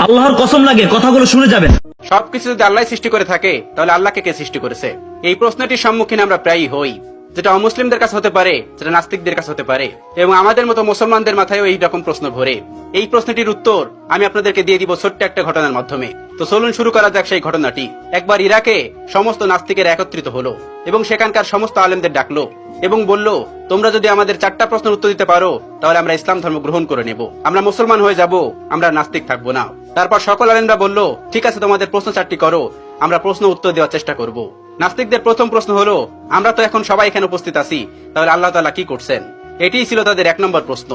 আল্লাহর কসম লাগে কথাগুলো শুনে যাবেন। সবকিছু যদি আল্লাহ সৃষ্টি করে থাকে তাহলে আল্লাহকে কে সৃষ্টি করেছে? এই প্রশ্নটির সম্মুখীন আমরা প্রায়ই হই, যেটা অমুসলিমদের কাছে হতে পারে, যেটা নাস্তিকদের কাছে হতে পারে, এবং আমাদের মতো মুসলমানদের মাথায়ও এই রকম প্রশ্ন ঘোরে। এই প্রশ্নটির উত্তর আমি আপনাদেরকে দিয়ে দিব ছোট্ট একটা ঘটনার মাধ্যমে। তো চলুন শুরু করা যাক সেই ঘটনাটি। একবার ইরাকে সমস্ত নাস্তিকের একত্রিত হলো এবং সেখানকার সমস্ত আলেমদের ডাকলো এবং বলল, তোমরা যদি আমাদের 4টা প্রশ্নের উত্তর দিতে পারো তাহলে আমরা ইসলাম ধর্ম গ্রহণ করে নেব, আমরা মুসলমান হয়ে যাব, আমরা নাস্তিক থাকবো না। তারপর সকল আলেমরা বলল, ঠিক আছে, তোমাদের প্রশ্ন 4টি করো, আমরা প্রশ্ন উত্তর দেওয়ার চেষ্টা করব। নাস্তিকদের প্রথম প্রশ্ন হলো, আমরা তো এখন সবাই এখানে উপস্থিত আছি, তাহলে আল্লাহ তাআলা কি করছেন? এটিই ছিল তাদের 1 নম্বর প্রশ্ন।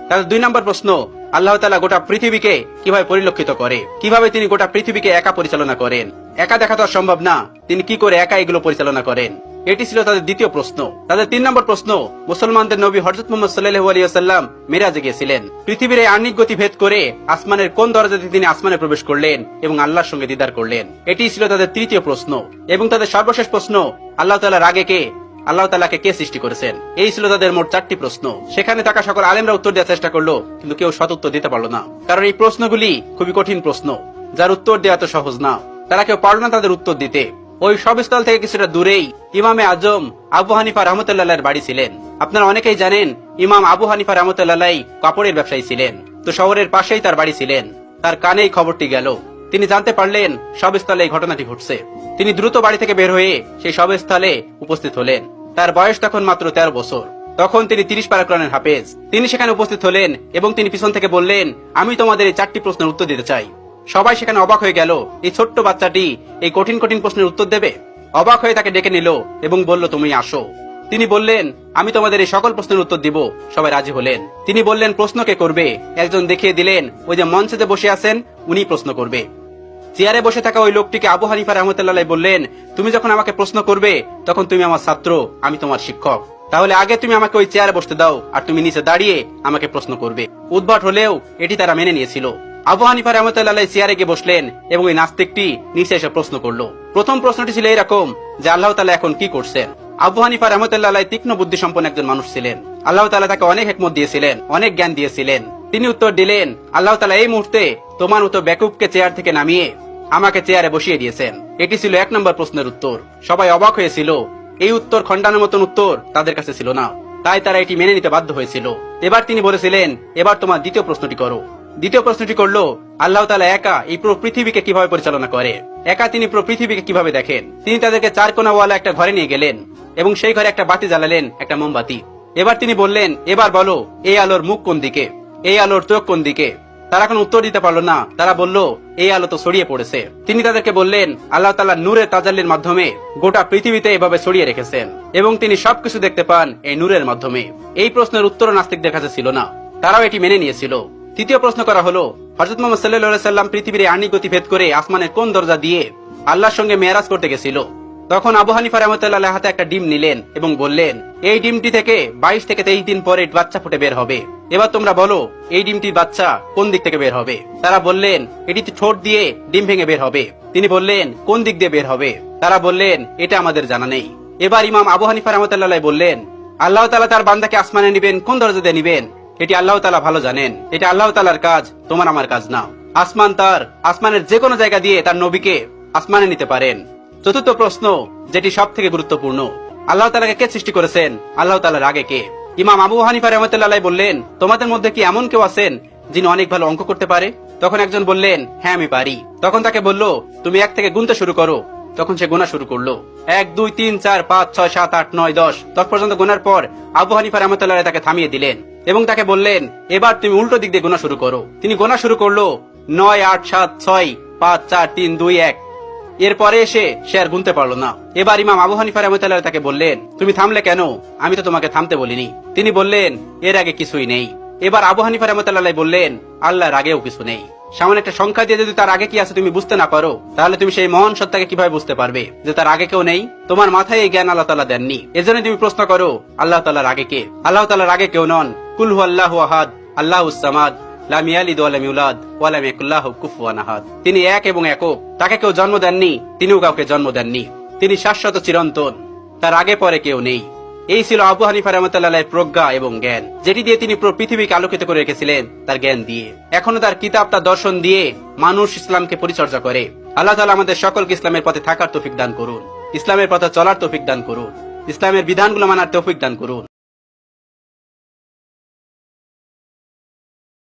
তাদের 2 নম্বর প্রশ্ন, আল্লাহ তাআলা গোটা পৃথিবীকে কিভাবে পরিলক্ষিত করে, কিভাবে তিনি গোটা পৃথিবীকে একা পরিচালনা করেন? একা দেখা তো সম্ভব না, তিনি কি করে একা এগুলো পরিচালনা করেন? এটি ছিল তাদের দ্বিতীয় প্রশ্ন। তাদের 3 নম্বর প্রশ্ন, মুসলমানদের নবী হযরত মুহাম্মদ সাল্লাল্লাহু আলাইহি ওয়াসাল্লাম মিরাজে গিয়েছিলেন, পৃথিবীর এই আহ্নিক গতি ভেদ করে আসমানের কোন দরজাতে তিনি আসমানে প্রবেশ করলেন এবং আল্লাহর সঙ্গে দিদার করলেন? এটি ছিল তাদের তৃতীয় প্রশ্ন। এবং তাদের সর্বশেষ প্রশ্ন, আল্লাহ তাআলার আগে কে, আল্লাহ তাআলাকে কে সৃষ্টি করেছেন? এই ছিল তাদের মোট 4টি প্রশ্ন। সেখানে থাকা সকল আলেমরা উত্তর দেওয়ার চেষ্টা করলো, কিন্তু কেউ সৎ উত্তর দিতে পারলো না, কারণ এই প্রশ্নগুলি খুবই কঠিন প্রশ্ন, যার উত্তর দেওয়া তো সহজ না। তারা কেউ পারল না তাদের উত্তর দিতে। ওই সবস্থল থেকে কিছুটা দূরেই ইমামে আজম আবু হানিফা রাহমাতুল্লাহর বাড়ি ছিলেন। আপনারা অনেকেই জানেন, ইমাম আবু হানিফা রাহমাতুল্লাহ কাপড়ের ব্যবসায়ী ছিলেন। তো শহরের পাশেই তার বাড়ি ছিলেন। তার কানেই খবরটি গেল। তিনি জানতে পারলেন সবস্থলে এই ঘটনাটি ঘটছে। তিনি দ্রুত বাড়ি থেকে বের হয়ে সেই সবস্থলে উপস্থিত হলেন। তার বয়স তখন মাত্র 13 বছর। তখন তিনি 30 পারা কোরআনের হাফেজ। তিনি সেখানে উপস্থিত হলেন এবং তিনি পিছন থেকে বললেন, আমি তোমাদের এই 4টি প্রশ্নের উত্তর দিতে চাই। সবাই সেখানে অবাক হয়ে গেল, এই ছোট্ট বাচ্চাটি এই কঠিন কঠিন প্রশ্নের উত্তর দেবে? অবাক হয়ে তাকে ডেকে নিল এবং বলল, তুমি আসো। তিনি বললেন, আমি তোমাদের এই সকল প্রশ্নের উত্তর দিব। সবাই রাজি হলেন। তিনি বললেন, প্রশ্ন কে করবে? একজন দেখিয়ে দিলেন, ওই যে মঞ্চে যে বসে আছেন উনি প্রশ্ন করবে। চেয়ারে বসে থাকা ওই লোকটিকে আবু হানিফা রাহমাতুল্লাহ বললেন, তুমি যখন আমাকে প্রশ্ন করবে তখন তুমি আমার ছাত্র, আমি তোমার শিক্ষক, তাহলে আগে তুমি আমাকে ওই চেয়ারে বসতে দাও, আর তুমি নিচে দাঁড়িয়ে আমাকে প্রশ্ন করবে। উদ্ভট হলেও এটি তারা মেনে নিয়েছিল। আবু হানিফা রাহমাতুল্লাহ চেয়ারে গিয়ে বসলেন এবং ওই নাস্তিকটি নিচে এসে প্রশ্ন করলো। প্রথম প্রশ্নটি ছিল এরকম, যে আল্লাহ তাআলা এখন কি করছেন? আবু হানিফা রাহমাতুল্লাহ তীক্ষ্ণ বুদ্ধি সম্পন্ন একজন মানুষ ছিলেন। আল্লাহ তাআলা তাকে অনেক হিকমত দিয়েছিলেন, অনেক জ্ঞান দিয়েছিলেন। তিনি উত্তর দিলেন, আল্লাহ তাআলা এই মুহূর্তে তোমার মতো বেকুবকে চেয়ার থেকে নামিয়ে আমাকে চেয়ারে বসিয়ে দিয়েছেন। এটি ছিল 1 নম্বর প্রশ্নের উত্তর। সবাই অবাক হয়েছিল। এই উত্তর খণ্ডানোর মতন উত্তর তাদের কাছে ছিল না, তাই তারা এটি মেনে নিতে বাধ্য হয়েছিল। এবার তিনি বলেছিলেন, এবার তোমার দ্বিতীয় প্রশ্নটি করো। দ্বিতীয় প্রশ্নটি করলো, আল্লাহ তাআলা একা এই পুরো পৃথিবীকে কিভাবে পরিচালনা করে? একা তিনি পুরো পৃথিবীকে কিভাবে দেখেন? তিনি তাদেরকে 4 কোণাওয়ালা একটা ঘরে নিয়ে গেলেন এবং সেই ঘরে একটা বাতি জ্বালালেন, একটা মোমবাতি। এবার তিনি বললেন, এবার বলো, এই আলোর মুখ কোন দিকে, এই আলোর চোখ কোন দিকে? তারা কোনো উত্তর দিতে পারলো না। তারা বলল, এই আলো তো ছড়িয়ে পড়েছে। তিনি তাদেরকে বললেন, আল্লাহ তাআলা নূরের তাজাল্লির মাধ্যমে গোটা পৃথিবীতে এভাবে ছড়িয়ে রেখেছেন এবং তিনি সবকিছু দেখতে পান এই নূরের মাধ্যমে। এই প্রশ্নের উত্তর নাস্তিকদের কাছে ছিল না, তারাও এটি মেনে নিয়েছিল। তৃতীয় প্রশ্ন করা হলো, হযরত মুহাম্মদ সাল্লাল্লাহু আলাইহি ওয়াসাল্লাম পৃথিবীর আহ্নিক গতি ভেদ করে আসমানের কোন দরজা দিয়ে আল্লাহর সঙ্গে মেরাজ করতে গেছিল? তখন আবু হানিফা রাহমাতুল্লাহ হাতে একটা ডিম নিলেন এবং বললেন, এই ডিমটি থেকে 22 থেকে 23 দিন পরে বাচ্চা ফুটে বের হবে। এবার তোমরা বলো, এই ডিমটির বাচ্চা কোন দিক থেকে বের হবে? তারা বললেন, এটি ঠোঁট দিয়ে ডিম ভেঙে বের হবে। তিনি বললেন, কোন দিক দিয়ে বের হবে? তারা বললেন, এটা আমাদের জানা নেই। এবার ইমাম আবু হানিফা রাহমাতুল্লাহ বললেন, আল্লাহ তাআলা তার বান্দাকে আসমানে নিবেন কোন দরজা দিয়ে নিবেন, এটি আল্লাহ তাআলা ভালো জানেন। এটা আল্লাহ তাআলার কাজ, তোমার আমার কাজ না। আসমান তার, আসমানের যে কোনো জায়গা দিয়ে তার নবীকে আসমানে নিতে পারেন। চতুর্থ প্রশ্ন, যেটি সব থেকে গুরুত্বপূর্ণ, আল্লাহ তাআলাকে কে সৃষ্টি করেছেন? আল্লাহ তাআলার আগে কে? ইমাম আবু হানিফা রাহমাতুল্লাহ বললেন, তোমাদের মধ্যে কি এমন কেউ আছেন যিনি অনেক ভালো অঙ্ক করতে পারে? তখন একজন বললেন, হ্যাঁ আমি পারি। তখন তাকে বলল, তুমি 1 থেকে গুনতে শুরু করো। তখন সে গোনা শুরু করলো। 1 2 3 4 5 6 7 8 9 10 10 পর্যন্ত গোনার পর আবু হানিফা রাহমাতুল্লাহ তাকে থামিয়ে দিলেন এবং তাকে বললেন, এবার তুমি উল্টো দিক দিয়ে গোনা শুরু করো। তিনি গোনা শুরু করলো 9 8 7 6 5 4 3 2 1। এরপরে এসে সে আর গুনতে পারলো না। এবার ইমাম আবু হানিফা রাহমাতুল্লাহ তাকে বললেন, তুমি থামলে কেন? আমি তো তোমাকে থামতে বলিনি। তিনি বললেন, এর আগে কিছুই নেই। এবার আবু হানিফা রাহমাতুল্লাহ বললেন, আল্লাহর আগেও কিছু নেই। সামান্য একটা সংখ্যা দিয়ে যদি তার আগে কি আছে তুমি বুঝতে না পারো, তাহলে তুমি সেই মহান সত্তাকে কিভাবে বুঝতে পারবে যে তার আগে কেউ নেই? তোমার মাথায় এই জ্ঞান আল্লাহ তাআলা দেননি, এজন্য তুমি প্রশ্ন করো আল্লাহ তাআলার আগে কে? আল্লাহ তাআলার আগে কেউ নন। কুল হুয়াল্লাহু আহাদ, আল্লাহুস সামাদ, লাম ইয়ালিদ ওয়া লাম ইউলাদ ওয়া লাম ইয়াকুল লাহু কুফুয়ান আহাদ। তিনি এক এবং একক, তাকে কেউ জন্ম দেননি, তিনিও কাউকে জন্ম দেননি। তিনি শাশ্বত চিরন্তন, তার আগে পরে কেউ নেই। এই ছিল আবু হানিফা রাহমাতুল্লাহ প্রজ্ঞা এবং জ্ঞান, যেটি দিয়ে তিনি পুরো পৃথিবীকে আলোকিত করে রেখেছিলেন তার জ্ঞান দিয়ে। এখনো তার কিতাব, তার দর্শন দিয়ে মানুষ ইসলামকে পরিচর্যা করে। আল্লাহ তাআলা আমাদের সকলকে ইসলামের পথে থাকার তৌফিক দান করুন, ইসলামের পথে চলার তৌফিক দান করুন, ইসলামের বিধানগুলো মানার তৌফিক দান করুন।